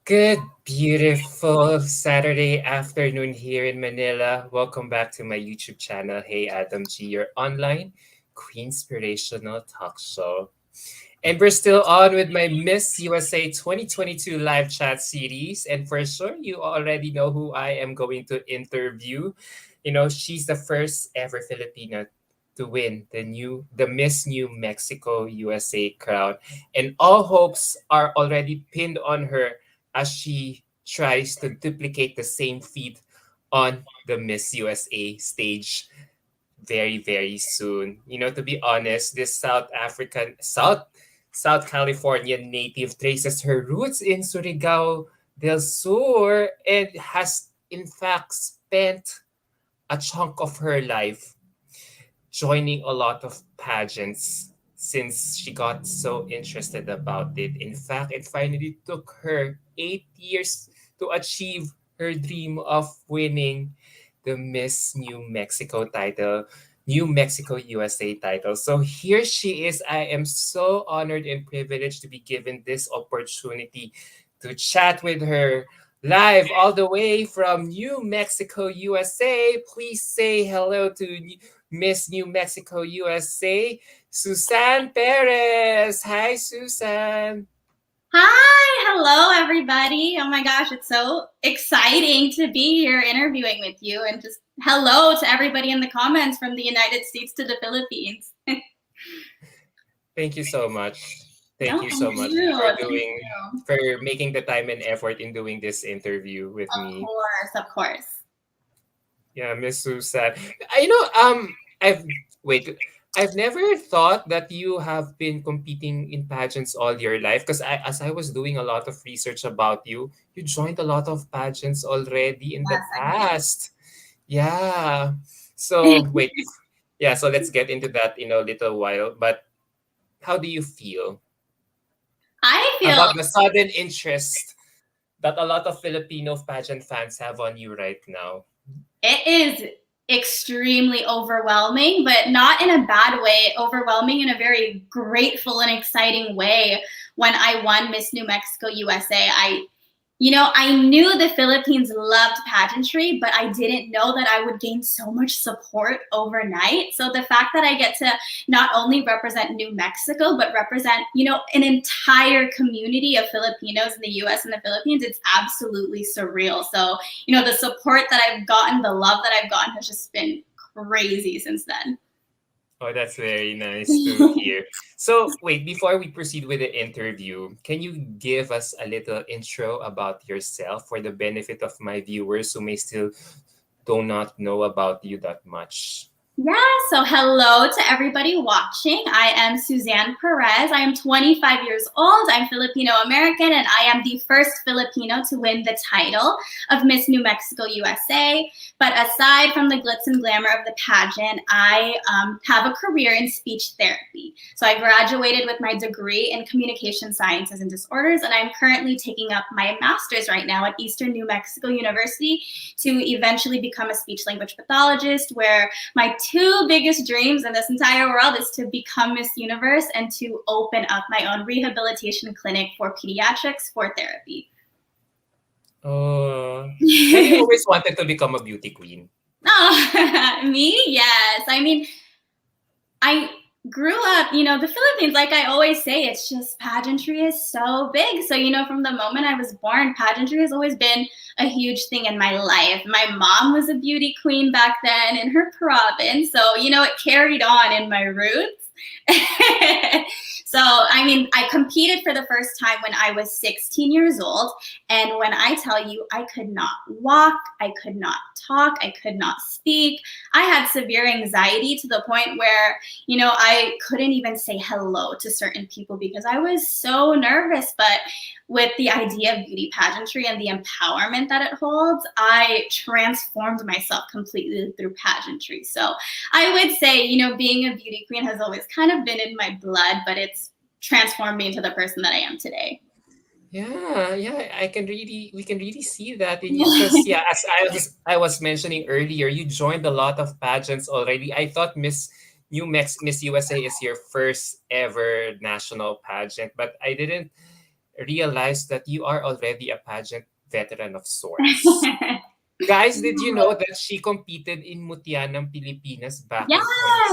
Good, beautiful Saturday afternoon here in Manila. Welcome back to my YouTube channel. Hey, Adam G, your online Queenspirational talk show. And we're still on with my Miss USA 2022 live chat series. And for sure, you already know who I am going to interview. She's the first ever Filipina to win the Miss New Mexico USA crown. And all hopes are already pinned on her as she tries to duplicate the same feat on the Miss USA stage very, very soon. To be honest, this South California native traces her roots in Surigao del Sur and has in fact spent a chunk of her life joining a lot of pageants since she got so interested about it. In fact, it finally took her 8 years to achieve her dream of winning the Miss New Mexico title, New Mexico USA title. So here she is. I am so honored and privileged to be given this opportunity to chat with her live all the way from New Mexico, USA. Please say hello to Miss New Mexico, USA, Suzanne Perez. Hi, Suzanne. Hi, hello everybody. Oh my gosh, it's so exciting to be here interviewing with you, and just hello to everybody in the comments from the United States to the Philippines. Thank you so much. No, Thank you so thank much you. for Thank doing you. for making the time and effort in doing this interview with Of me. course, of course. Yeah, Miss Suzanne. I've wait. I've never thought that you have been competing in pageants all your life because as I was doing a lot of research about you, you joined a lot of pageants already in the Yes, past. Yeah. I So did. wait, yeah, so let's get into that in a little while. But how do you feel I feel about the sudden interest that a lot of Filipino pageant fans have on you right now? it is extremely overwhelming, but not in a bad way, overwhelming in a very grateful and exciting way. When I won Miss New Mexico USA, I knew the Philippines loved pageantry, but I didn't know that I would gain so much support overnight. So the fact that I get to not only represent New Mexico, but represent, an entire community of Filipinos in the US and the Philippines, it's absolutely surreal. So, the support that I've gotten, the love that I've gotten has just been crazy since then. Oh, that's very nice to hear. So, wait, before we proceed with the interview, can you give us a little intro about yourself for the benefit of my viewers who may still do not know about you that much? Yeah, so hello to everybody watching. I am Suzanne Perez. I am 25 years old. I'm Filipino American, and I am the first Filipino to win the title of Miss New Mexico USA. But aside from the glitz and glamour of the pageant, I have a career in speech therapy. So I graduated with my degree in communication sciences and disorders, and I'm currently taking up my master's right now at Eastern New Mexico University to eventually become a speech language pathologist, where my two biggest dreams in this entire world is to become Miss Universe and to open up my own rehabilitation clinic for pediatrics for therapy. Oh, have you always wanted to become a beauty queen? Oh, me? Yes. I mean, I grew up, the Philippines, like I always say, it's just pageantry is so big. So, from the moment I was born, pageantry has always been a huge thing in my life. My mom was a beauty queen back then in her province. So, it carried on in my roots. So, I competed for the first time when I was 16 years old. And when I tell you, I could not walk, I could not talk, I could not speak. I had severe anxiety to the point where, I couldn't even say hello to certain people because I was so nervous. But with the idea of beauty pageantry and the empowerment that it holds, I transformed myself completely through pageantry. So I would say, being a beauty queen has always kind of been in my blood, but it's transformed me into the person that I am today. Yeah, we can really see that in you because yeah, as I was mentioning earlier, you joined a lot of pageants already. I thought Miss USA is your first ever national pageant, but I didn't realized that you are already a pageant veteran of sorts. Guys, did you know that she competed in Mutianang Pilipinas back in Yes.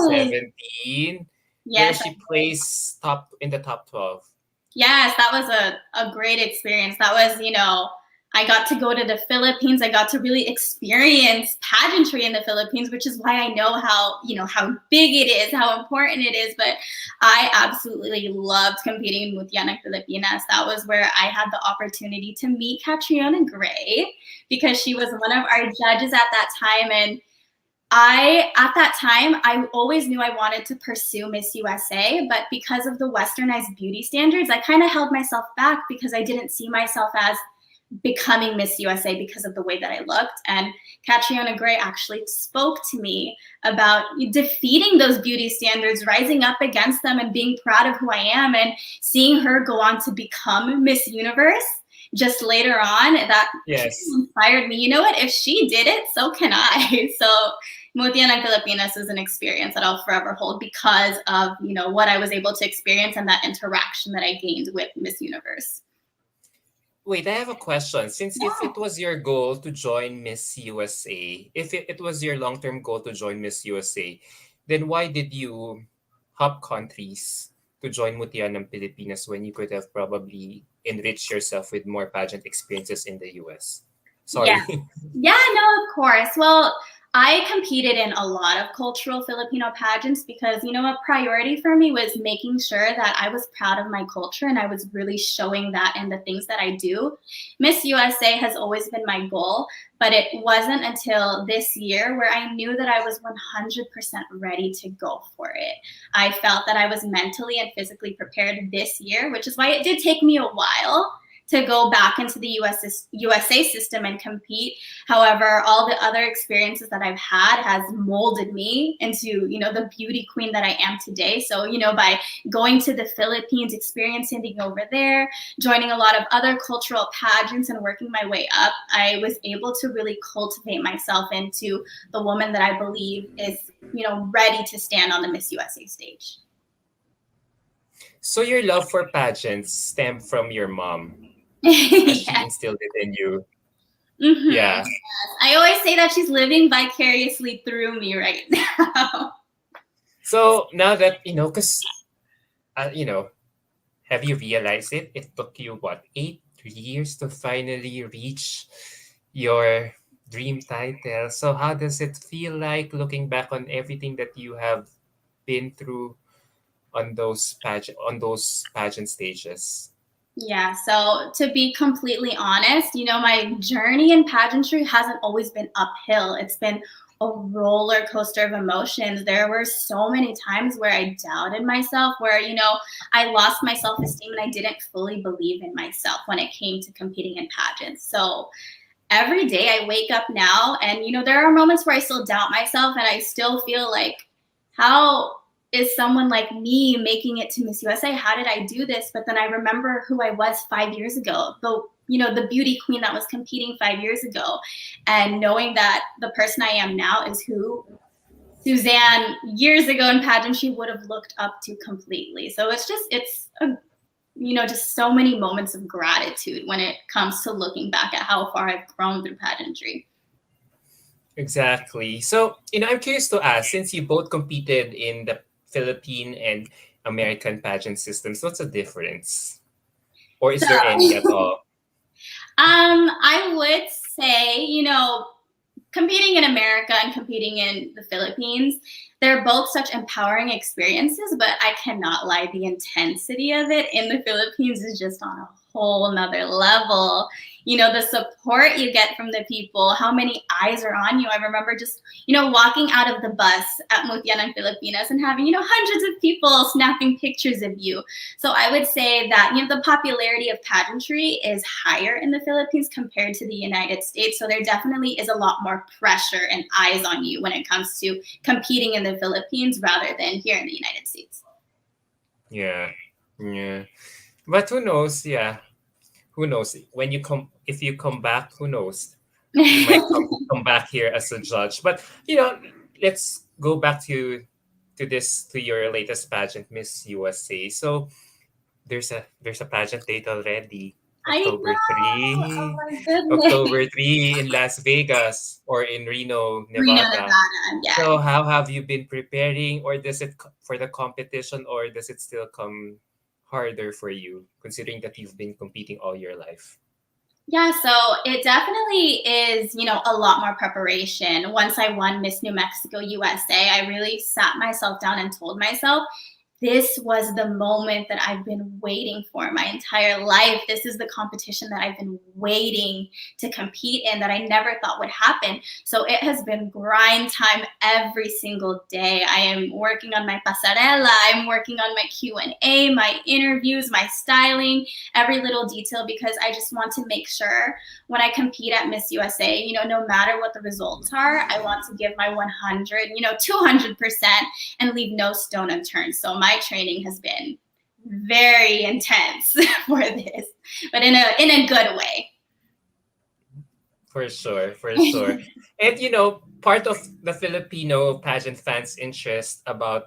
2017, where Yes, she placed top in the top 12? yes, that was a great experience. That was, I got to go to the Philippines. I got to really experience pageantry in the Philippines, which is why I know how big it is, how important it is. But I absolutely loved competing with Yana Filipinas. That was where I had the opportunity to meet Catriona Gray because she was one of our judges at that time. And at that time, I always knew I wanted to pursue Miss USA, but because of the westernized beauty standards, I kind of held myself back because I didn't see myself as becoming Miss USA because of the way that I looked. And Catriona Gray actually spoke to me about defeating those beauty standards, rising up against them, and being proud of who I am, and seeing her go on to become Miss Universe just later on. That Yes. inspired me. You know what? If she did it, so can I. So Mutianang Filipinas is an experience that I'll forever hold because of, what I was able to experience and that interaction that I gained with Miss Universe. Wait, I have a question. Since if Yeah. it was your goal to join Miss USA, if it was your long-term goal to join Miss USA, then why did you hop countries to join Mutianang Pilipinas when you could have probably enriched yourself with more pageant experiences in the US? Yeah. Sorry. Yeah, no, of course. Well, I competed in a lot of cultural Filipino pageants because, a priority for me was making sure that I was proud of my culture and I was really showing that in the things that I do. Miss USA has always been my goal, but it wasn't until this year where I knew that I was 100% ready to go for it. I felt that I was mentally and physically prepared this year, which is why it did take me a while to go back into the USA system and compete. However, all the other experiences that I've had has molded me into, the beauty queen that I am today. So, by going to the Philippines, experiencing over there, joining a lot of other cultural pageants and working my way up, I was able to really cultivate myself into the woman that I believe is, ready to stand on the Miss USA stage. So your love for pageants stemmed from your mom as she Yeah. instilled it in you. Mm-hmm. Yeah. I always say that she's living vicariously through me right now. So now that, because, have you realized it? It took you, what, 8 years to finally reach your dream title. So how does it feel like looking back on everything that you have been through on those pageant stages? Yeah, so to be completely honest, my journey in pageantry hasn't always been uphill. It's been a roller coaster of emotions. There were so many times where I doubted myself, where, I lost my self esteem and I didn't fully believe in myself when it came to competing in pageants. So every day I wake up now and, there are moments where I still doubt myself and I still feel like, how is someone like me making it to Miss USA? How did I do this? But then I remember who I was 5 years ago, the beauty queen that was competing 5 years ago, and knowing that the person I am now is who Suzanne years ago in pageantry would have looked up to completely. So it's just so many moments of gratitude when it comes to looking back at how far I've grown through pageantry. Exactly. So, I'm curious to ask, since you both competed in the Philippine and American pageant systems, what's the difference? Or is So, there any at all? I would say, competing in America and competing in the Philippines, they're both such empowering experiences, but I cannot lie, the intensity of it in the Philippines is just on a whole nother level. The support you get from the people, how many eyes are on you. I remember just, walking out of the bus at Mutianang Filipinas and having, hundreds of people snapping pictures of you. So I would say that, the popularity of pageantry is higher in the Philippines compared to the United States. So there definitely is a lot more pressure and eyes on you when it comes to competing in the Philippines rather than here in the United States. Yeah. Yeah. But who knows? Yeah. Who knows? If you come back, who knows? You might come back here as a judge. But, let's go back to your latest pageant, Miss USA. So there's a pageant date already. I October know. Oh 3. my goodness. October 3 in Las Vegas or in Reno, Reno, Nevada. Nevada. Yes. So how have you been preparing, or does it for the competition, or does it still come harder for you considering that you've been competing all your life? Yeah, so it definitely is, a lot more preparation. Once I won Miss New Mexico USA, I really sat myself down and told myself, this was the moment that I've been waiting for my entire life. This is the competition that I've been waiting to compete in that I never thought would happen. So it has been grind time every single day. I am working on my pasarela. I'm working on my Q&A, my interviews, my styling, every little detail, because I just want to make sure when I compete at Miss USA, no matter what the results are, I want to give my 100, 200% and leave no stone unturned. So my training has been very intense for this, but in a good way. For sure, for sure. And part of the Filipino pageant fans' interest about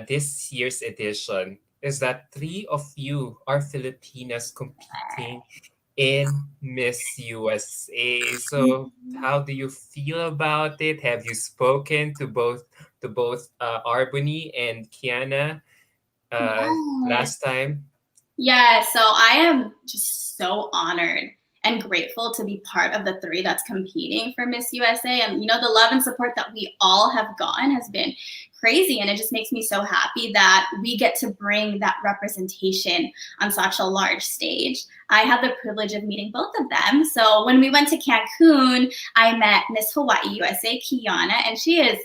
this year's edition is that three of you are Filipinas competing in Miss USA. So how do you feel about it? Have you spoken to both Arbony and Kiana Yes. last time? Yeah, so I am just so honored and grateful to be part of the three that's competing for Miss USA. And, the love and support that we all have gotten has been crazy. And it just makes me so happy that we get to bring that representation on such a large stage. I had the privilege of meeting both of them. So when we went to Cancun, I met Miss Hawaii USA, Kiana, and she is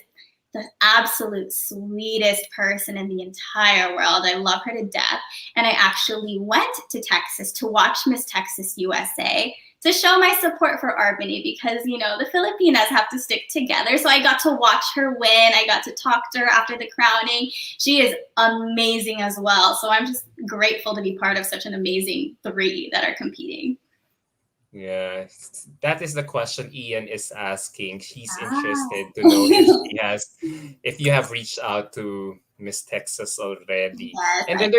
the absolute sweetest person in the entire world. I love her to death. And I actually went to Texas to watch Miss Texas USA to show my support for Arbany because, the Filipinas have to stick together. So I got to watch her win. I got to talk to her after the crowning. She is amazing as well. So I'm just grateful to be part of such an amazing three that are competing. Yeah, that is the question Ian is asking. She's Ah. interested to know if you have reached out to Miss Texas already. Yes, And then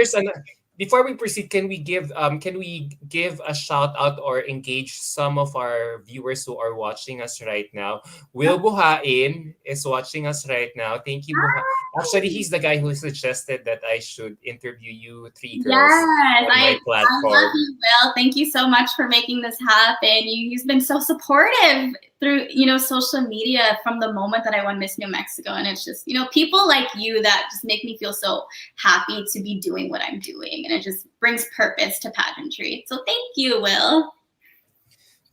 before we proceed, can we give a shout out or engage some of our viewers who are watching us right now? Will Buhain is watching us right now. Thank you, Buha. Actually, he's the guy who suggested that I should interview you three girls Yes, on I my love platform. you, Will. Thank you so much for making this happen. You've been so supportive through, social media from the moment that I won Miss New Mexico. And it's just, people like you that just make me feel so happy to be doing what I'm doing. And it just brings purpose to pageantry. So thank you, Will.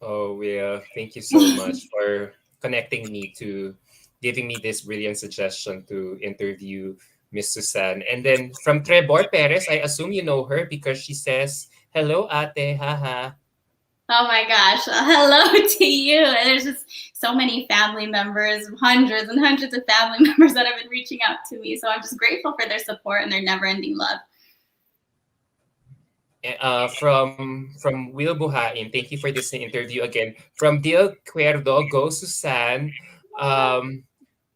Oh, yeah. Thank you so much for connecting me to giving me this brilliant suggestion to interview Miss Suzanne. And then from Trebor Perez, I assume you know her because she says, "Hello, ate, haha." Oh my gosh. Hello to you. And there's just so many family members, hundreds and hundreds of family members that have been reaching out to me. So I'm just grateful for their support and their never ending love. From Will Buhain, thank you for this interview again. From Dil Cuerdo, go Suzanne. Um,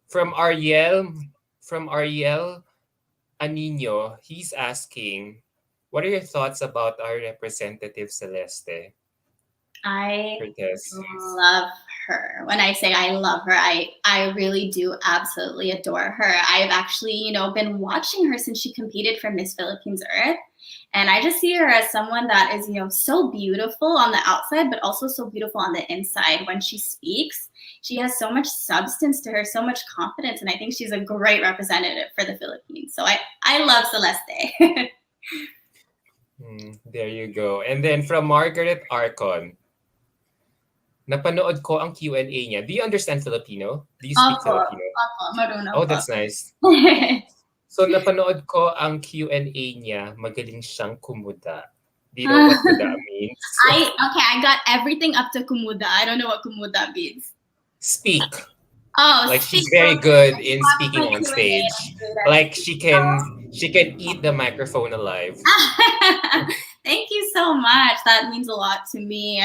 from Ariel Anino, he's asking, what are your thoughts about our representative Celeste I Cortez? love her. When I say I love her, I really do absolutely adore her. I've actually, been watching her since she competed for Miss Philippines Earth. And I just see her as someone that is, so beautiful on the outside, but also so beautiful on the inside. When she speaks, she has so much substance to her, so much confidence. And I think she's a great representative for the Philippines. So I love Celeste. There you go. And then from Margaret Arcon, napanood ko ang Q&A niya. Do you understand Filipino? Do you speak Opo, Filipino? opo, marunong Oh, po. that's nice. So napanood ko ang Q&A niya, magaling siyang kumuda. Do you know what kuda means? I got everything up to kumuda. I don't know what kumuda means. Speak. Oh, Like speak. she's very good in Watch speaking my on Q&A. stage. Like she can eat the microphone alive. Thank you so much. That means a lot to me.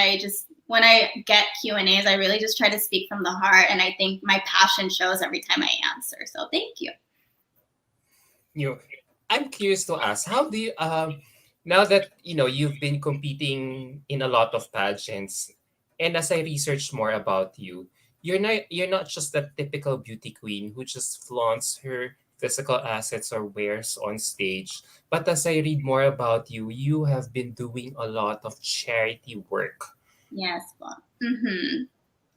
When I get Q&As, I really just try to speak from the heart, and I think my passion shows every time I answer. So thank you. I'm curious to ask, how do you Now that you've been competing in a lot of pageants, and as I research more about you, you're not just that typical beauty queen who just flaunts her physical assets or wears on stage. But as I read more about you, you have been doing a lot of charity work Yes, well, mm-hmm.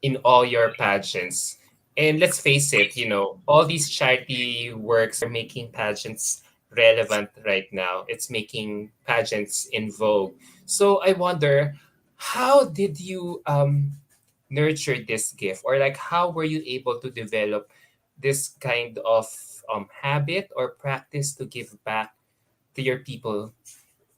in all your pageants. And let's face it, all these charity works are making pageants relevant right now. It's making pageants in vogue. So I wonder, how did you nurture this gift? Or like how were you able to develop this kind of habit or practice to give back to your people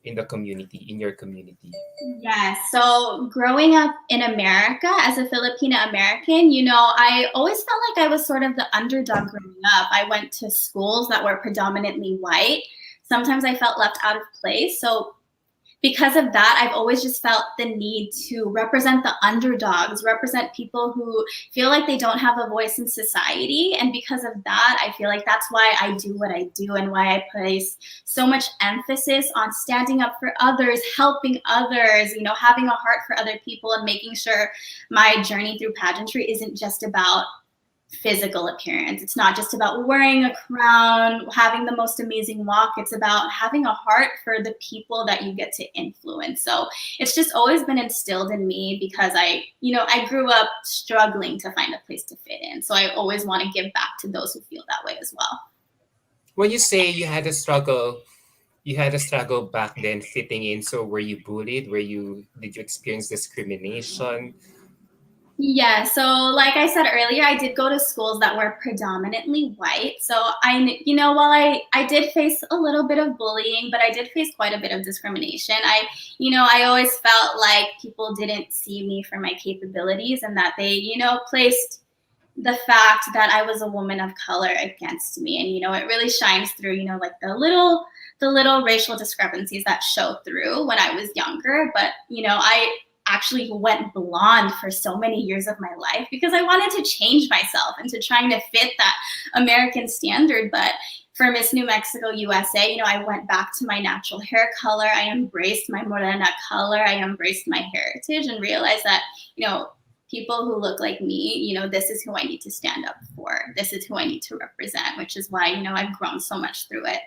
in the community, in your community? Yes. So growing up in America as a Filipina American, I always felt like I was sort of the underdog growing up. I went to schools that were predominantly white. Sometimes I felt left out of place. So because of that, I've always just felt the need to represent the underdogs, represent people who feel like they don't have a voice in society. And because of that, I feel like that's why I do what I do and why I place so much emphasis on standing up for others, helping others, having a heart for other people, and making sure my journey through pageantry isn't just about physical appearance. It's not just about wearing a crown, having the most amazing walk. It's about having a heart for the people that you get to influence. So it's just always been instilled in me because I grew up struggling to find a place to fit in. So I always want to give back to those who feel that way as well. When you say you had a struggle back then fitting in. So were you bullied? Did you experience discrimination? Yeah, so like I said earlier, I did go to schools that were predominantly white. So while I did face a little bit of bullying, but I did face quite a bit of discrimination. I always felt like people didn't see me for my capabilities and that they, placed the fact that I was a woman of color against me. And, it really shines through, like the little racial discrepancies that show through when I was younger. But, I actually went blonde for so many years of my life because I wanted to change myself into trying to fit that American standard. But for Miss New Mexico USA, I went back to my natural hair color. I embraced my morena color. I embraced my heritage and realized that, people who look like me, this is who I need to stand up for. This is who I need to represent, which is why, I've grown so much through it.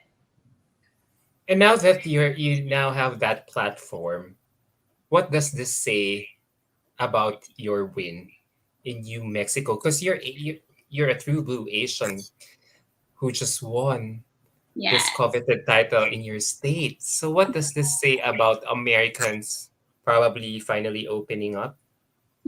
And now that you now have that platform, what does this say about your win in New Mexico? Because you're a true blue Asian who just won Yeah. this coveted title in your state. So what does this say about Americans probably finally opening up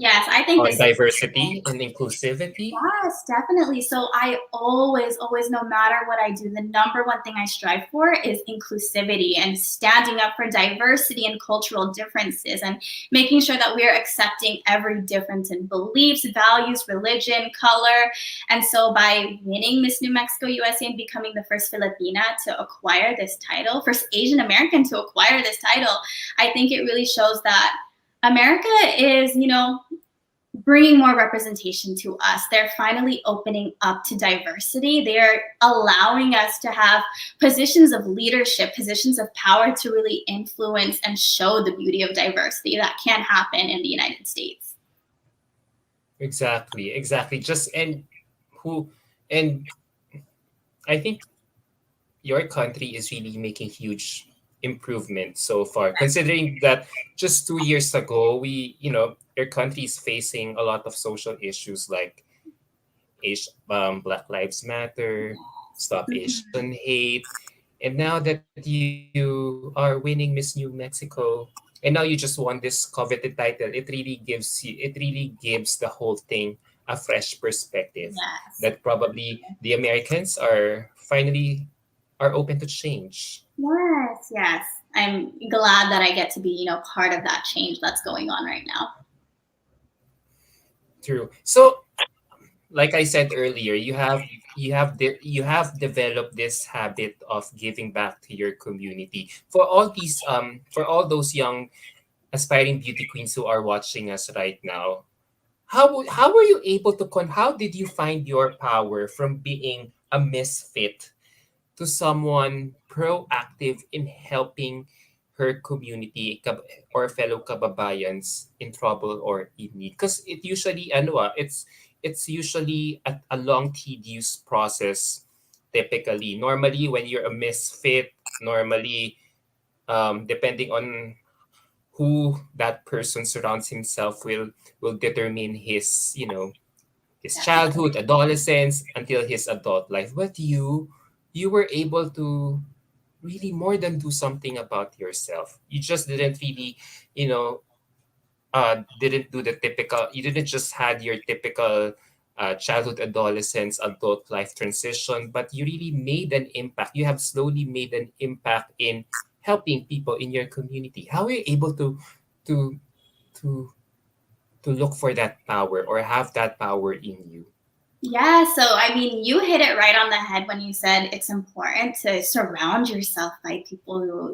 Yes, I think on this is diversity and inclusivity? Yes, definitely. So I always, no matter what I do, the number one thing I strive for is inclusivity and standing up for diversity and cultural differences and making sure that we're accepting every difference in beliefs, values, religion, color. And so by winning Miss New Mexico USA and becoming the first Filipina to acquire this title, first Asian American to acquire this title, I think it really shows that America is, bringing more representation to us. They're finally opening up to diversity. They're allowing us to have positions of leadership, positions of power to really influence and show the beauty of diversity that can happen in the United States. Exactly, exactly. Who and I think your country is really making huge improvement so far, considering that just 2 years ago your country is facing a lot of social issues like Black Lives Matter, Stop Mhm. Asian Hate, and now that you are winning Miss New Mexico, and now you just won this coveted title, it really gives the whole thing a fresh perspective Yes. that probably the Americans are open to change. Yes, yes. I'm glad that I get to be, part of that change that's going on right now. True. So, like I said earlier, you have developed this habit of giving back to your community. For all those young aspiring beauty queens who are watching us right now, how were you able to how did you find your power from being a misfit to someone proactive in helping her community or fellow kababayans in trouble or in need? Because it usually, it's usually a long, tedious process. Typically, normally when you're a misfit, normally, depending on who that person surrounds himself will determine his, his childhood, adolescence, until his adult life. But you were able to really more than do something about yourself. You just didn't really, you know, didn't do the typical. You didn't just had your typical childhood, adolescence, adult life transition, but you really made an impact. You have slowly made an impact in helping people in your community. How are you able to to to look for that power or have that power in you? Yeah, so I mean, you hit it right on the head when you said it's important to surround yourself by people who,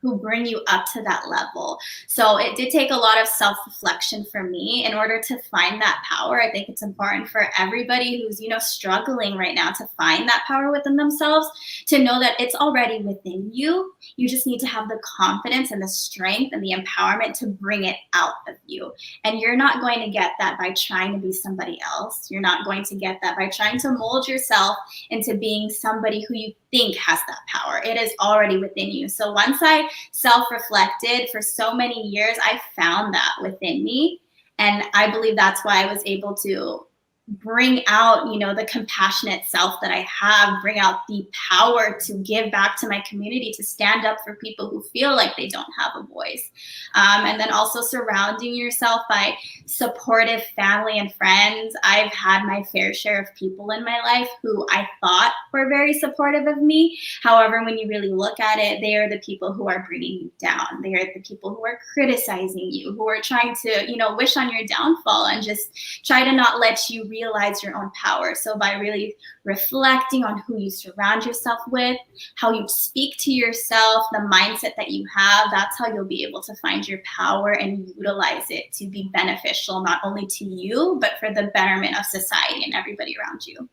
who bring you up to that level. So it did take a lot of self-reflection for me in order to find that power. I think it's important for everybody who's, struggling right now to find that power within themselves, to know that it's already within you. You just need to have the confidence and the strength and the empowerment to bring it out of you. And you're not going to get that by trying to be somebody else. You're not going to get that by trying to mold yourself into being somebody who you think has that power. It is already within you. So once I self-reflected for so many years, I found that within me. And I believe that's why I was able to bring out, the compassionate self that I have, bring out the power to give back to my community, to stand up for people who feel like they don't have a voice. And then also surrounding yourself by supportive family and friends. I've had my fair share of people in my life who I thought were very supportive of me. However, when you really look at it, they are the people who are bringing you down. They are the people who are criticizing you, who are trying to, wish on your downfall and just try to not let you realize your own power. So by really reflecting on who you surround yourself with, how you speak to yourself, the mindset that you have, that's how you'll be able to find your power and utilize it to be beneficial, not only to you, but for the betterment of society and everybody around you.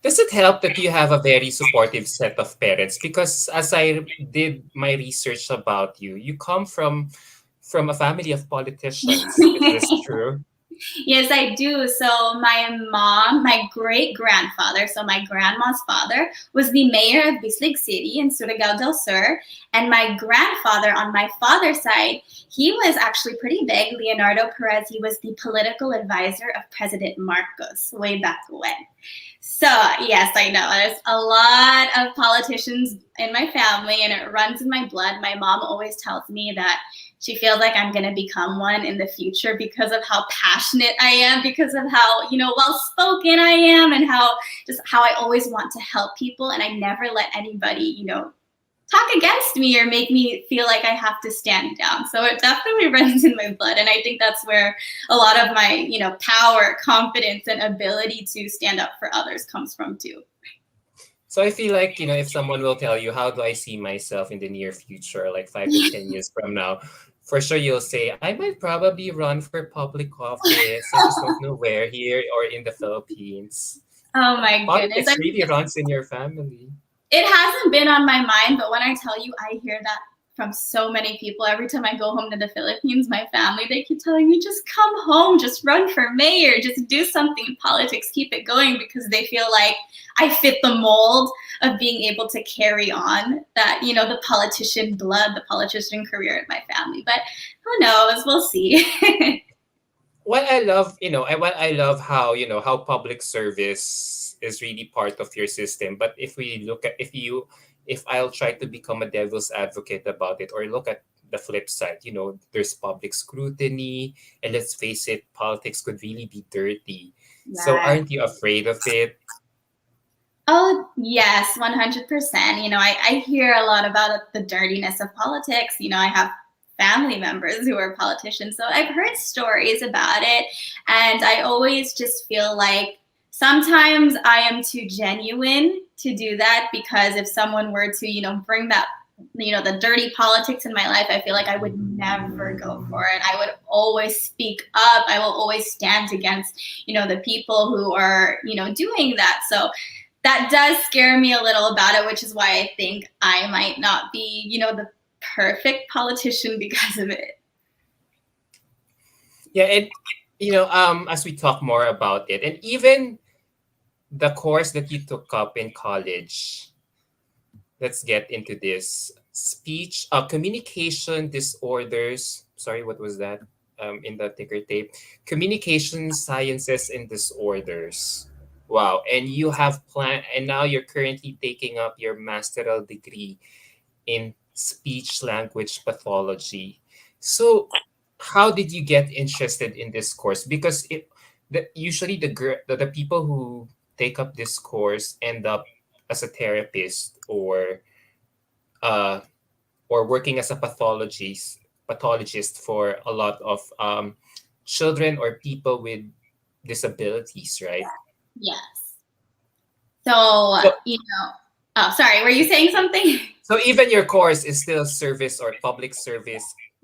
Does it help that you have a very supportive set of parents? Because as I did my research about you, you come from a family of politicians. Is this true? Yes, I do. So my mom, my great grandfather, so my grandma's father, was the mayor of Bislig City in Surigao del Sur. And my grandfather on my father's side, he was actually pretty big. Leonardo Perez, he was the political advisor of President Marcos way back when. So yes, I know there's a lot of politicians in my family and it runs in my blood. My mom always tells me that she feels like I'm going to become one in the future because of how passionate I am, because of how, well-spoken I am, and how I always want to help people. And I never let anybody, talk against me or make me feel like I have to stand down. So it definitely runs in my blood. And I think that's where a lot of my, power, confidence, and ability to stand up for others comes from too. So I feel like, if someone will tell you, how do I see myself in the near future, like 5 to 10 years from now, for sure you'll say, I might probably run for public office. I just don't know where, here or in the Philippines. Oh my goodness. Politics really runs in your family. It hasn't been on my mind, but when I tell you, I hear that from so many people. Every time I go home to the Philippines, my family, they keep telling me, just come home, just run for mayor, just do something in politics, keep it going, because they feel like I fit the mold of being able to carry on that, the politician blood, the politician career in my family. But who knows? We'll see. What I love, what I love how, how public service is really part of your system. But if we look at, if I'll try to become a devil's advocate about it, or look at the flip side, there's public scrutiny, and let's face it, politics could really be dirty. Yeah. So aren't you afraid of it? Oh, yes, 100%. I hear a lot about the dirtiness of politics. I have family members who are politicians, so I've heard stories about it. And I always just feel like sometimes I am too genuine to do that, because if someone were to, bring that, the dirty politics in my life, I feel like I would never go for it. I would always speak up. I will always stand against, the people who are, doing that. So that does scare me a little about it, which is why I think I might not be, the perfect politician because of it. Yeah, and as we talk more about it, and even the course that you took up in college, let's get into this speech, communication disorders. Sorry, what was that? In the ticker tape, communication sciences and disorders. Wow, and you have plan, and now you're currently taking up your masteral degree in speech language pathology. So, how did you get interested in this course? Because usually the people who take up this course end up as a therapist uh, or working as a pathologist for a lot of children or people with disabilities, right? Yes. So, So, oh, sorry, were you saying something? so even your course is still service or public service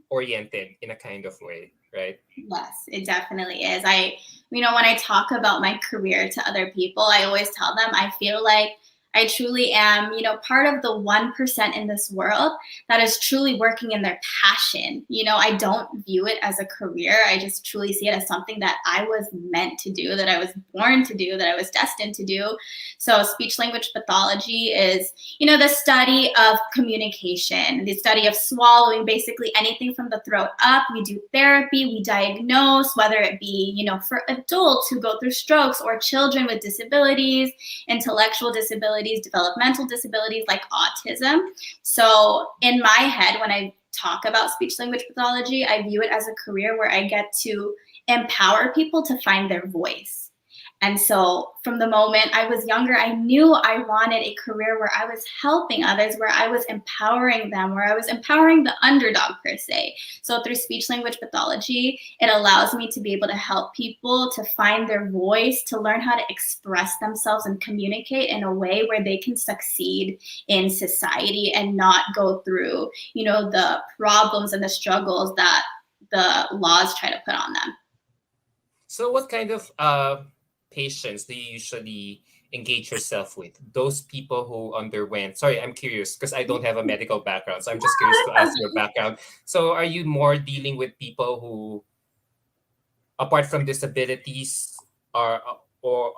oriented in a kind of way, right? Yes, it definitely is. When I talk about my career to other people, I always tell them I feel like I truly am, part of the 1% in this world that is truly working in their passion. I don't view it as a career. I just truly see it as something that I was meant to do, that I was born to do, that I was destined to do. So speech language pathology is, the study of communication, the study of swallowing, basically anything from the throat up. We do therapy, we diagnose, whether it be, for adults who go through strokes or children with disabilities, intellectual disabilities, developmental disabilities like autism. So in my head, when I talk about speech language pathology, I view it as a career where I get to empower people to find their voice. And so from the moment I was younger, I knew I wanted a career where I was helping others, where I was empowering them, where I was empowering the underdog per se. So through speech language pathology, it allows me to be able to help people to find their voice, to learn how to express themselves and communicate in a way where they can succeed in society and not go through, the problems and the struggles that the laws try to put on them. So, what kind of patients do you usually engage yourself with? Those people who underwent. Sorry, I'm curious because I don't have a medical background, so I'm just curious to ask your background. So, are you more dealing with people who, apart from disabilities, are or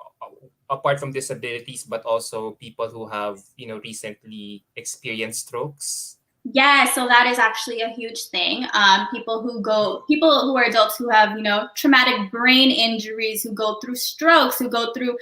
apart from disabilities, but also people who have recently experienced strokes? Yeah, so that is actually a huge thing. People who are adults who have, traumatic brain injuries, who go through strokes, who go through,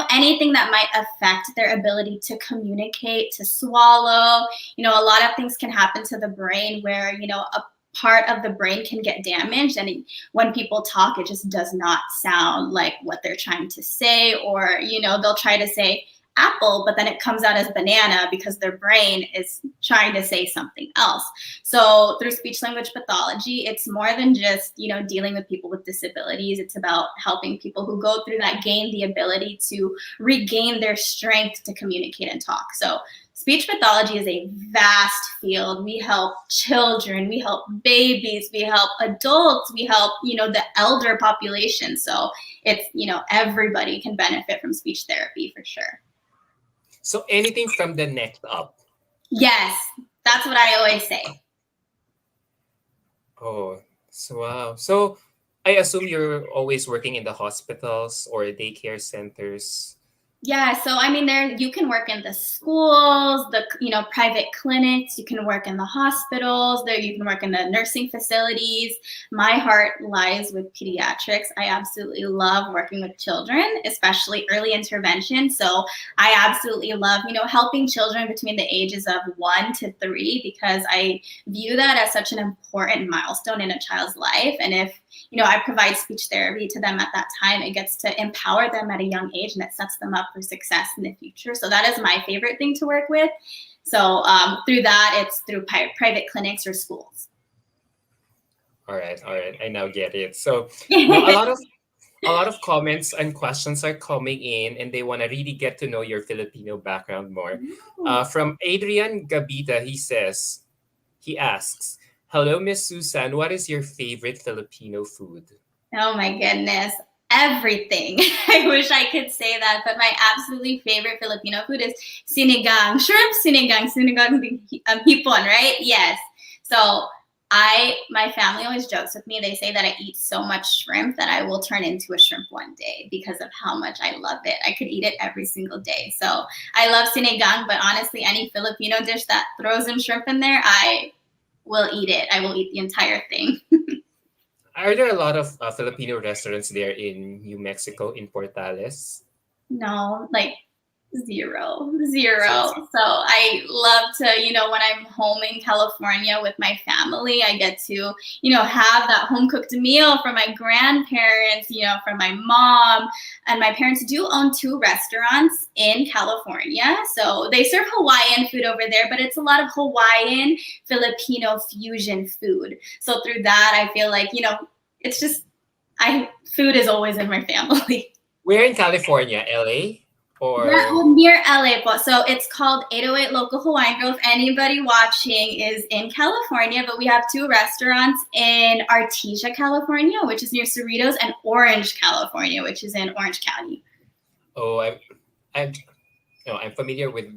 anything that might affect their ability to communicate, to swallow. A lot of things can happen to the brain where, a part of the brain can get damaged. And when people talk, it just does not sound like what they're trying to say, or, they'll try to say apple, but then it comes out as banana because their brain is trying to say something else. So through speech language pathology, it's more than just, dealing with people with disabilities. It's about helping people who go through that gain the ability to regain their strength to communicate and talk. So speech pathology is a vast field. We help children, we help babies, we help adults, we help, the elder population. So it's, everybody can benefit from speech therapy for sure. So anything from the neck up. Yes, that's what I always say. Oh, so wow. So I assume you're always working in the hospitals or daycare centers. Yeah, so there you can work in the schools, the private clinics, you can work in the hospitals, there you can work in the nursing facilities. My heart lies with pediatrics. I absolutely love working with children, especially early intervention. So I absolutely love, helping children between the ages of 1 to 3 because I view that as such an important milestone in a child's life. And if I provide speech therapy to them at that time, it gets to empower them at a young age and it sets them up for success in the future. So that is my favorite thing to work with. So through that, it's through private clinics or schools. All right. I now get it. So now a lot of comments and questions are coming in, and they want to really get to know your Filipino background more. From Adrian Gabita, he asks, "Hello, Miss Suzanne. What is your favorite Filipino food?" Oh my goodness. Everything. I wish I could say that, but my absolutely favorite Filipino food is sinigang. Shrimp sinigang hipon, right? Yes. So my family always jokes with me. They say that I eat so much shrimp that I will turn into a shrimp one day because of how much I love it. I could eat it every single day. So I love sinigang, but honestly, any Filipino dish that throws in shrimp in there, I will eat it. I will eat the entire thing. Are there a lot of Filipino restaurants there in New Mexico, in Portales? No, like zero. So So it's I love to, when I'm home in California with my family, I get to, have that home cooked meal from my grandparents, from my mom. And my parents do own 2 restaurants in California. So they serve Hawaiian food over there, but it's a lot of Hawaiian Filipino fusion food. So through that, I feel like, it's just, food is always in my family. where in California, LA? Yeah, Or well, near LA, but so it's called 808 Local Hawaiian Grill. If anybody watching is in California, but we have 2 restaurants in Artesia, California, which is near Cerritos, and Orange, California, which is in Orange County. oh, I'm no, I'm familiar with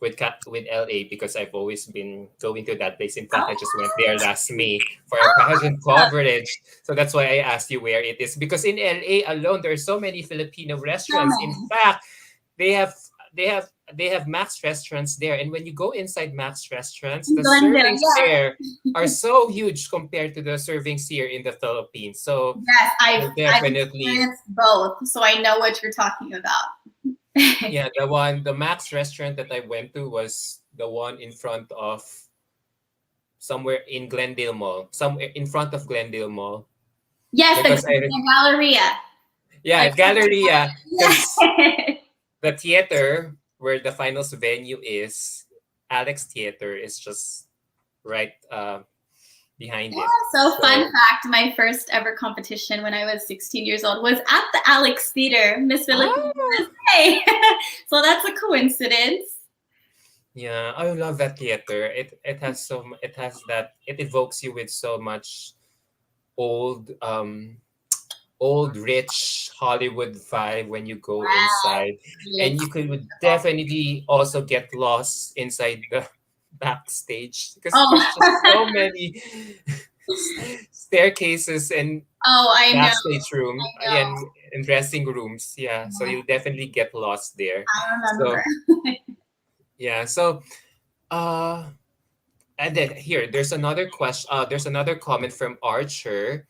LA because I've always been going to that place. In fact, I just went there last May for a pageant coverage. So that's why I asked you where it is. Because in LA alone, there are so many Filipino restaurants. In fact, they have they have they have Max restaurants there. And when you go inside Max restaurants, the Glendale, servings yes. there are so huge compared to the servings here in the Philippines. So Yes, you'll I've definitely experienced both, so I know what you're talking about. yeah, the Max restaurant that I went to was the one in front of somewhere in Glendale Mall, somewhere in front of Glendale Mall. Yes, Because the Galleria. yeah, Galleria, because Yes. the theater where the finals venue is, Alex Theater, is just right behind Yeah, it. so fun So fact, my first ever competition when I was 16 years old was at the Alex Theater, Miss Philippines ah, USA. So that's a coincidence. yeah, I love that theater. It has that it evokes you with so much old old rich Hollywood vibe when you go Wow. inside, It's and you could definitely also get lost inside the backstage because there's just so oh, many staircases and oh, backstage room I know. and dressing rooms. Yeah, so you'll definitely get lost there. I remember. So yeah, so uh and then here there's another question, there's another comment from Archer.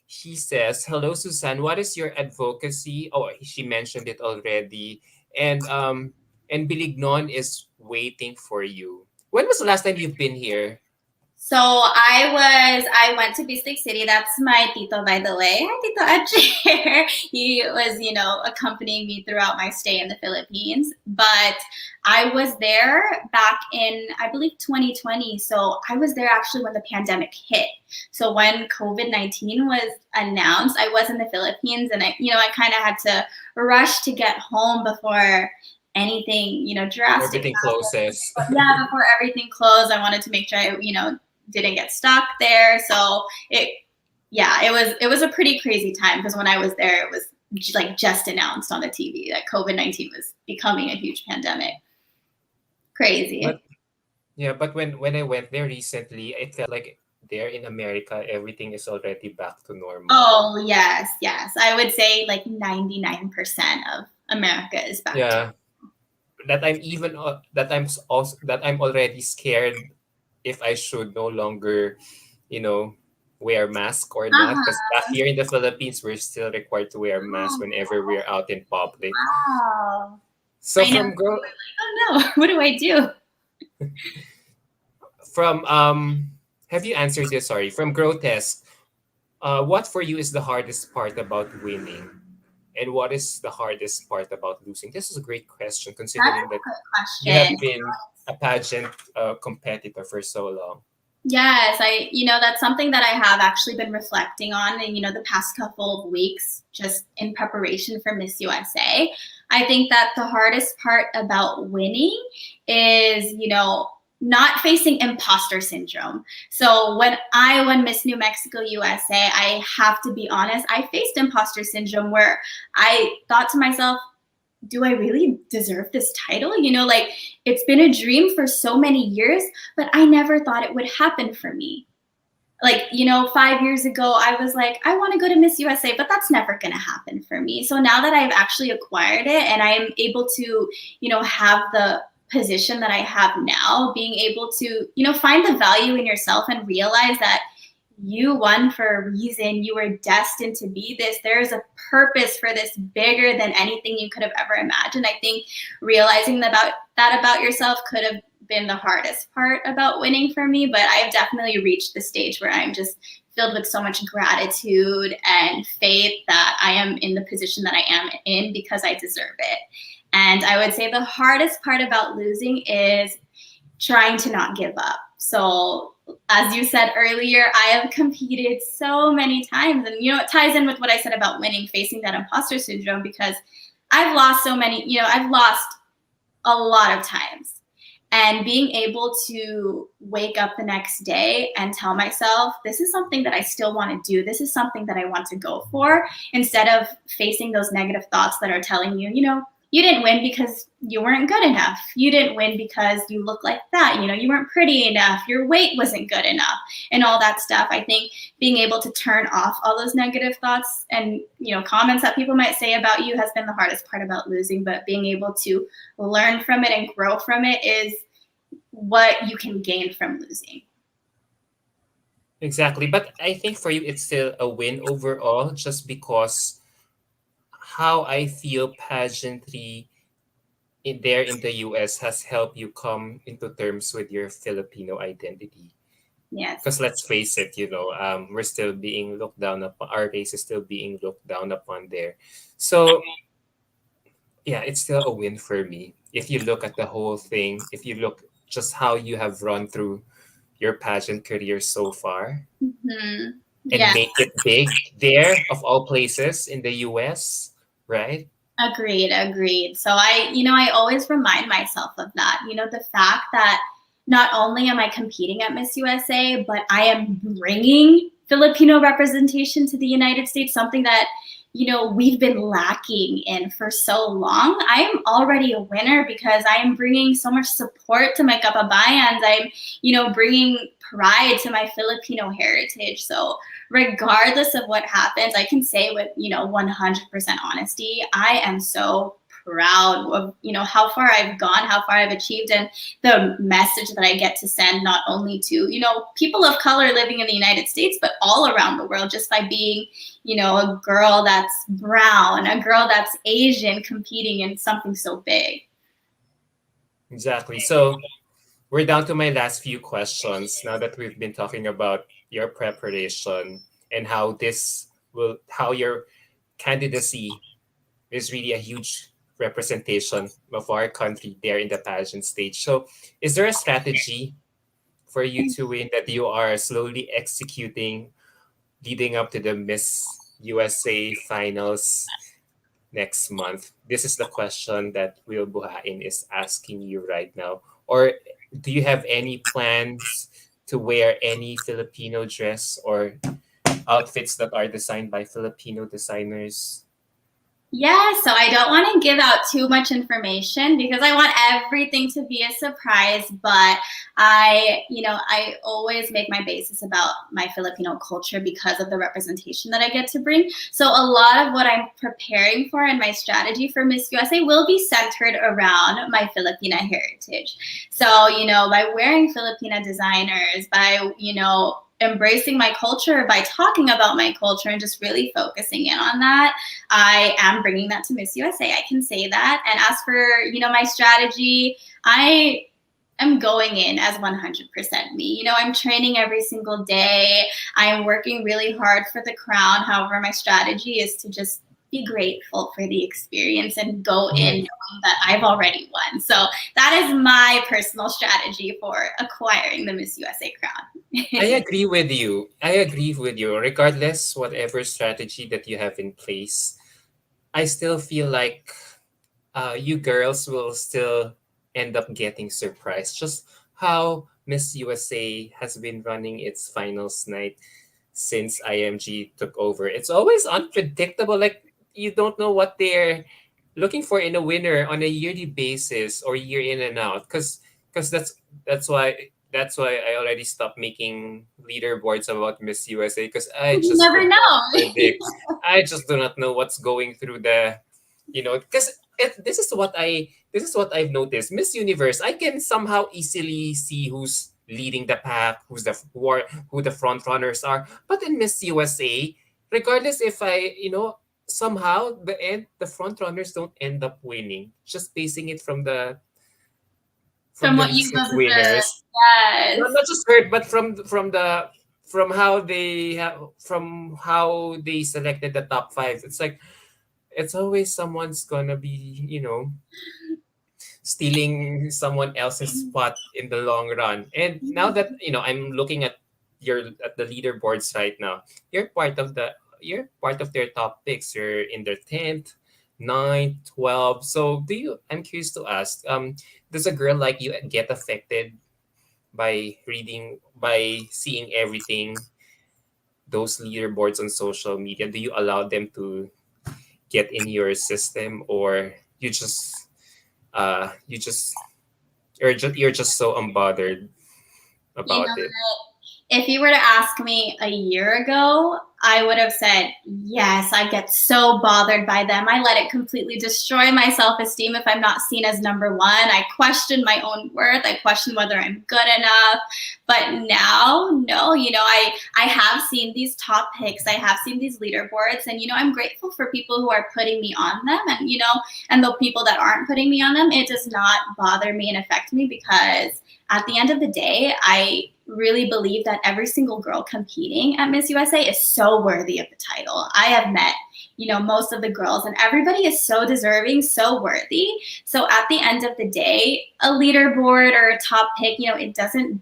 He says, "Hello, Suzanne. What is your advocacy?" Oh, she mentioned it already. And Bilignon is waiting for you. When was the last time you've been here? So I went to Beast Lake City. That's my tito, by the way. Hi, Tito Ajay. He was, accompanying me throughout my stay in the Philippines. But I was there back in, I believe, 2020. So I was there actually when the pandemic hit. So when COVID-19 was announced, I was in the Philippines, and I kind of had to rush to get home before anything, drastic Everything happened. closes. Yeah, before everything closed, I wanted to make sure didn't get stuck there. So it was a pretty crazy time because when I was there, it was like just announced on the TV that COVID-19 was becoming a huge pandemic. Crazy. But yeah, but when I went there recently, it felt like there in America, everything is already back to normal. Oh, yes, yes. I would say like 99% of America is back to. Yeah, that I'm even also that I'm already scared if I should no longer, you know, wear mask or not. Because Uh-huh. here in the Philippines, we're still required to wear mask whenever we're out in public. Wow. So I know. Oh no, what do I do? from have you answered this? Sorry, from Grotesque. What for you is the hardest part about winning? And what is the hardest part about losing? This is a great question, That's considering a that good you have question. been a pageant competitor for so long. Yes, that's something that I have actually been reflecting on in, the past couple of weeks, just in preparation for Miss USA. I think that the hardest part about winning is, not facing imposter syndrome. So when I won Miss New Mexico USA, I have to be honest, I faced imposter syndrome where I thought to myself, do I really deserve this title? You know, like it's been a dream for so many years, but I never thought it would happen for me. Like, you know, 5 years ago, I was like, I want to go to Miss USA, but that's never going to happen for me. So now that I've actually acquired it and I'm able to, you know, have the position that I have now, being able to, you know, find the value in yourself and realize that you won for a reason. You were destined to be this. There's a purpose for this bigger than anything you could have ever imagined. I think realizing that about yourself could have been the hardest part about winning for me, but I have definitely reached the stage where I'm just filled with so much gratitude and faith that I am in the position that I am in because I deserve it. And I would say the hardest part about losing is trying to not give up. So as you said earlier, I have competed so many times, and you know, it ties in with what I said about winning, facing that imposter syndrome, because I've lost so many, you know, I've lost a lot of times. And being able to wake up the next day and tell myself, this is something that I still want to do. This is something that I want to go for, instead of facing those negative thoughts that are telling you, you know, you didn't win because you weren't good enough. You didn't win because you look like that. You know, you weren't pretty enough. Your weight wasn't good enough and all that stuff. I think being able to turn off all those negative thoughts and, you know, comments that people might say about you has been the hardest part about losing, but being able to learn from it and grow from it is what you can gain from losing. Exactly. But I think for you, it's still a win overall, just because how I feel pageantry there in the US has helped you come into terms with your Filipino identity. Yes. Because let's face it, we're still being looked down upon. Our race is still being looked down upon there. So yeah, it's still a win for me. If you look at the whole thing, if you look just how you have run through your pageant career so far Mm-hmm. and Yeah. make it big there of all places in the US, right? Agreed. So I always remind myself of that. You know, the fact that not only am I competing at Miss USA, but I am bringing Filipino representation to the United States, something that, you know, we've been lacking in for so long. I am already a winner because I am bringing so much support to my kababayans. I'm, you know, bringing pride to my Filipino heritage. So regardless of what happens, I can say with, you know, 100% honesty, I am so proud of, you know, how far I've gone, how far I've achieved, and the message that I get to send not only to, you know, people of color living in the United States, but all around the world, just by being, you know, a girl that's brown, a girl that's Asian competing in something so big. Exactly. So we're down to my last few questions now that we've been talking about your preparation and how your candidacy is really a huge representation of our country there in the pageant stage. So, is there a strategy for you to win that you are slowly executing leading up to the Miss USA finals next month? This is the question that Will Buhain is asking you right now. Or do you have any plans to wear any Filipino dress or outfits that are designed by Filipino designers? Yeah, so I don't want to give out too much information because I want everything to be a surprise, but I always make my basis about my Filipino culture because of the representation that I get to bring. So a lot of what I'm preparing for and my strategy for Miss USA will be centered around my Filipina heritage. So, you know, by wearing Filipina designers, by, you know, embracing my culture, by talking about my culture and just really focusing in on that, I am bringing that to Miss USA. I can say that. And as for, you know, my strategy, I am going in as 100% me. You know, I'm training every single day. I am working really hard for the crown. However, my strategy is to just be grateful for the experience and go in knowing that I've already won. So that is my personal strategy for acquiring the Miss USA crown. I agree with you. I agree with you. Regardless, whatever strategy that you have in place, I still feel like you girls will still end up getting surprised. Just how Miss USA has been running its finals night since IMG took over. It's always unpredictable. Like you don't know what they're looking for in a winner on a yearly basis or year in and out, because that's why that's why I already stopped making leaderboards about Miss USA, because I You just never could not know. predict. I just do not know what's going through the, because this is what I've noticed. Miss Universe, I can somehow easily see who's leading the pack, who the front runners are. But in Miss USA, regardless if somehow the front runners don't end up winning, just basing it from From the what you've recent observed. winners. Yes. Not just heard, but from how they selected the top five. It's like it's always someone's gonna be, stealing someone else's spot in the long run. And now that I'm looking at the leaderboards right now, you're part of their top picks. You're in their 10th, 9th, 12. So I'm curious to ask, does a girl like you get affected by seeing everything, those leaderboards on social media? Do you allow them to get in your system, or you just you just you're just so unbothered You about know, it? if you were to ask me a year ago, I would have said, yes, I get so bothered by them. I let it completely destroy my self esteem if I'm not seen as number one. I question my own worth. I question whether I'm good enough. But now, no, I have seen these top picks. I have seen these leaderboards. And, I'm grateful for people who are putting me on them. And, and the people that aren't putting me on them, it does not bother me and affect me, because at the end of the day, I really believe that every single girl competing at Miss USA is so worthy of the title. I have met, most of the girls, and everybody is so deserving, so worthy. So at the end of the day, a leaderboard or a top pick, it doesn't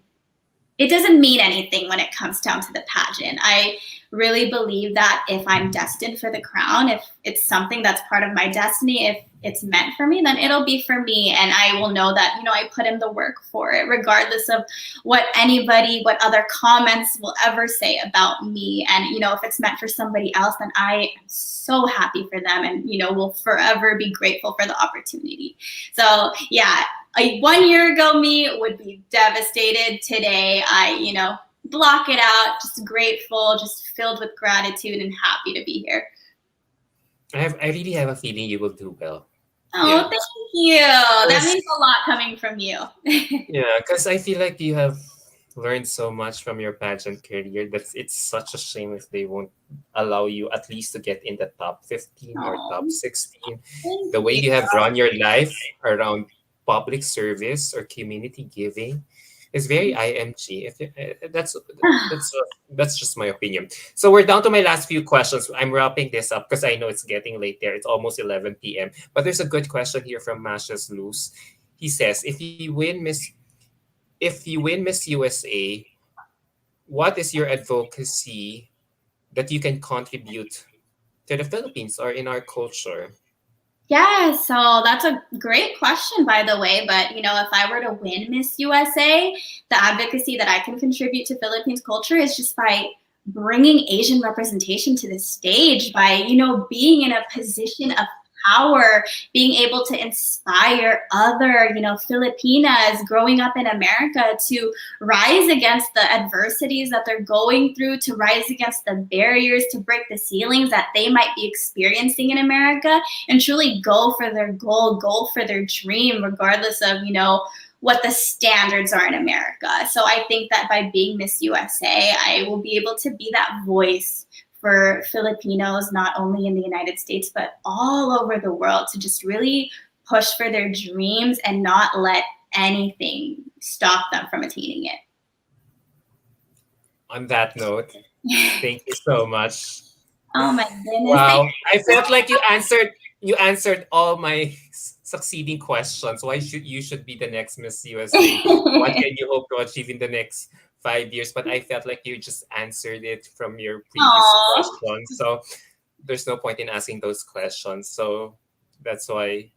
mean anything when it comes down to the pageant. I really believe that if I'm destined for the crown, if it's something that's part of my destiny, if it's meant for me, then it'll be for me. And I will know that, I put in the work for it, regardless of what other comments will ever say about me. And, if it's meant for somebody else, then I am so happy for them and, will forever be grateful for the opportunity. So, yeah, 1 year ago me would be devastated. Today, I block it out, just grateful, just filled with gratitude and happy to be here. I really have a feeling you will do well. Oh, Yeah. thank you. That Because means a lot coming from you. yeah, because I feel like you have learned so much from your pageant career that it's such a shame if they won't allow you at least to get in the top 15 or top Oh, 16. thank The way you. you have run your life around public service or community giving is very IMG. That's just my opinion. So we're down to my last few questions. I'm wrapping this up because I know it's getting late there. It's almost 11 p.m. But there's a good question here from Mashas Luz. He says, if you win Miss USA, what is your advocacy that you can contribute to the Philippines or in our culture? Yeah, so that's a great question, by the way. But, if I were to win Miss USA, the advocacy that I can contribute to Philippines culture is just by bringing Asian representation to the stage, by, being in a position of power, being able to inspire other, Filipinas growing up in America to rise against the adversities that they're going through, to rise against the barriers, to break the ceilings that they might be experiencing in America, and truly go for their goal, go for their dream, regardless of, what the standards are in America. So I think that by being Miss USA, I will be able to be that voice for Filipinos, not only in the United States, but all over the world, to just really push for their dreams and not let anything stop them from attaining On that note, it. thank you so much. Oh my goodness. Thank Wow, I felt like you answered all my succeeding questions. Why should be the next Miss USA? What you. can you hope to achieve in the next 5 years? But I felt like you just answered it from your previous Aw. questions. So there's no point in asking those questions. So that's why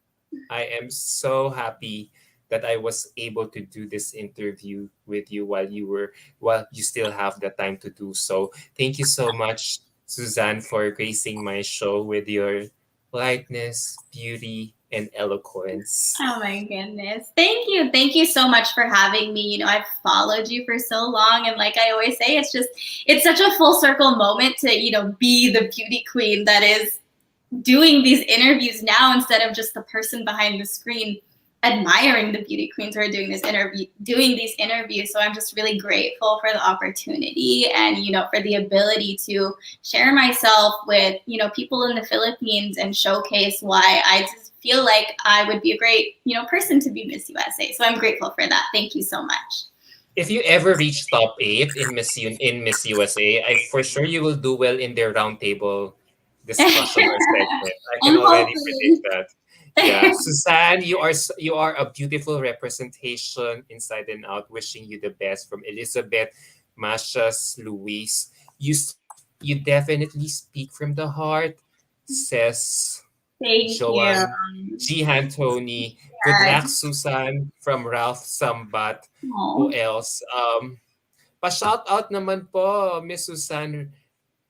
I am so happy that I was able to do this interview with you while you still have the time to do so. Thank you so much, Suzanne, for gracing my show with your lightness, beauty, and eloquence. Oh my goodness. Thank you. Thank you so much for having me. I've followed you for so long. And like I always say, it's such a full circle moment to, be the beauty queen that is doing these interviews now instead of just the person behind the screen admiring the beauty queens who are doing these interviews. So I'm just really grateful for the opportunity and for the ability to share myself with people in the Philippines and showcase why I just feel like I would be a great person to be Miss USA. So I'm grateful for that. Thank you so much. If you ever reach top 8 in Miss USA, for sure you will do well in their roundtable discussion or segment. I can I'm already predict hoping. that. Yeah, Suzanne, you are a beautiful representation inside and out. Wishing you the best from Elizabeth, Mashas, Luis. You definitely speak from the heart, says Thank you. Joanne, Jihan Tony. Good luck, Yes. Susan, from Ralph Sambat. Who Oh. else? Pa-shout out naman po, Miss Suzanne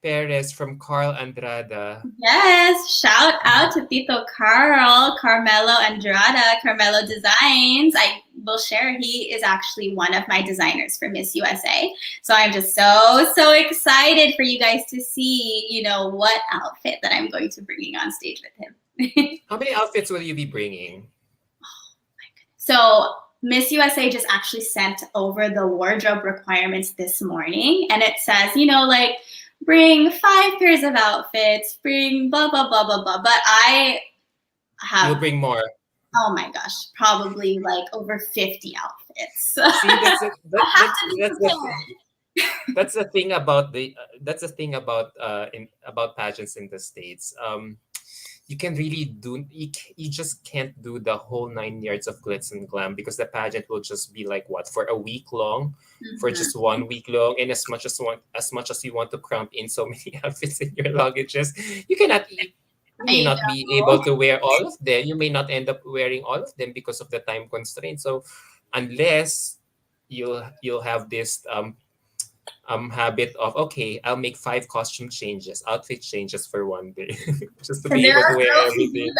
Perez from Carl Andrada. Yes, shout out to Tito Carl, Carmelo Andrada, Carmelo Designs. I will share he is actually one of my designers for Miss USA. So I'm just so excited for you guys to see, what outfit that I'm going to bringing on stage with him. How many outfits will you be bringing? So Miss USA just actually sent over the wardrobe requirements this morning, and it says, bring 5 pairs of outfits, bring blah, blah, blah, blah, blah. But I have... You'll bring more. Oh my gosh, probably like over 50 outfits. See, that's the thing about about pageants in the States. You can really you just can't do the whole 9 yards of glitz and glam because the pageant will just be like what, for a week long, for just 1 week long, and as much as you want to cramp in so many outfits in your luggages, you may not be able to wear all of them. You may not end up wearing all of them because of the time constraint. So unless you'll have this habit of, okay, I'll make 5 costume changes, outfit changes for one day, just to be able to wear everything.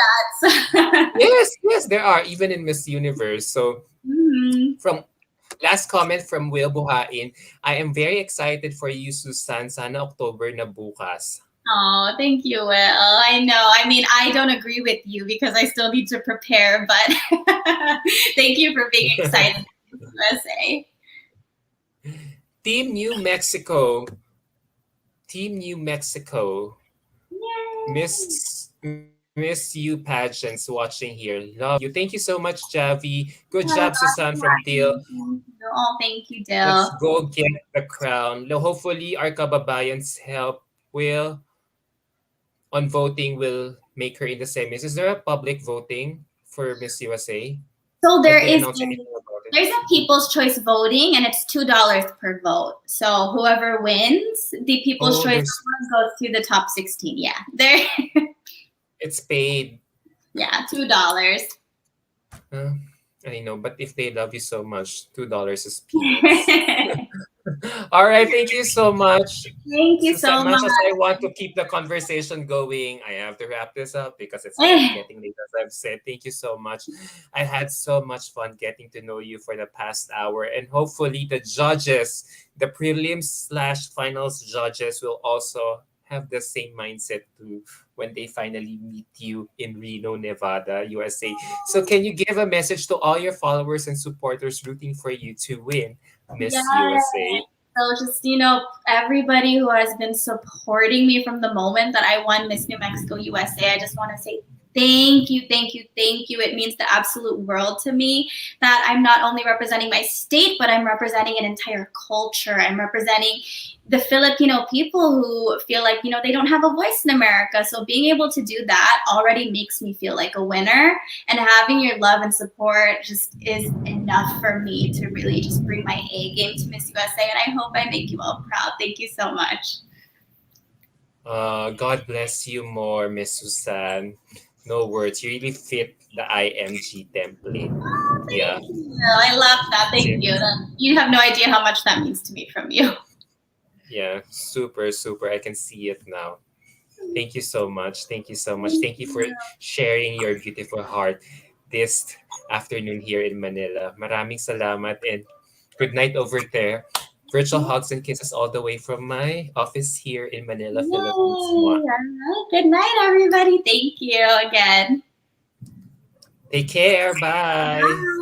Yes, there are, even in Miss Universe. So from last comment from Will Buhain, I am very excited for you, Susan. Sana October na bukas. Oh, thank you, Will. I know. I mean, I don't agree with you because I still need to prepare, but thank you for being excited for USA. Team New Mexico. Yay. Miss you pageants watching here. Love you. Thank you so much, Javi. Good job, Susan from Dale. Oh, thank you, Dale. Let's go get the crown. Hopefully, our kababayans help on voting will make her in the semis. Is there a public voting for Miss USA? So there's a People's Choice voting, and it's $2 per vote. So whoever wins, the People's Choice goes to the top 16. Yeah, there. It's paid. Yeah, $2. I know, but if they love you so much, $2 is peanuts. All right, thank you so much. Thank you so much. As I want to keep the conversation going, I have to wrap this up because it's getting late, as I've said. Thank you so much. I had so much fun getting to know you for the past hour, and hopefully the judges, the prelims/finals judges, will also have the same mindset too when they finally meet you in Reno, Nevada, USA. So can you give a message to all your followers and supporters rooting for you to win Miss USA? So just, everybody who has been supporting me from the moment that I won Miss New Mexico USA, I just want to say thank you. It means the absolute world to me that I'm not only representing my state, but I'm representing an entire culture. I'm representing the Filipino people who feel like, they don't have a voice in America. So being able to do that already makes me feel like a winner. And having your love and support just is enough for me to really just bring my A game to Miss USA. And I hope I make you all proud. Thank you so much. God bless you more, Miss Suzanne. No words. You really fit the IMG template. Thank you. I love that. Thank you. You have no idea how much that means to me from you. Yeah, super. I can see it now. Thank you so much. Thank you so much. Thank Thank you for you. sharing your beautiful heart this afternoon here in Manila. Maraming salamat and good night over there. Virtual hugs and kisses all the way from my office here in Manila, Yay! Philippines. All Mwah. right. Good night, everybody. Thank you again. Take care. Bye. Bye.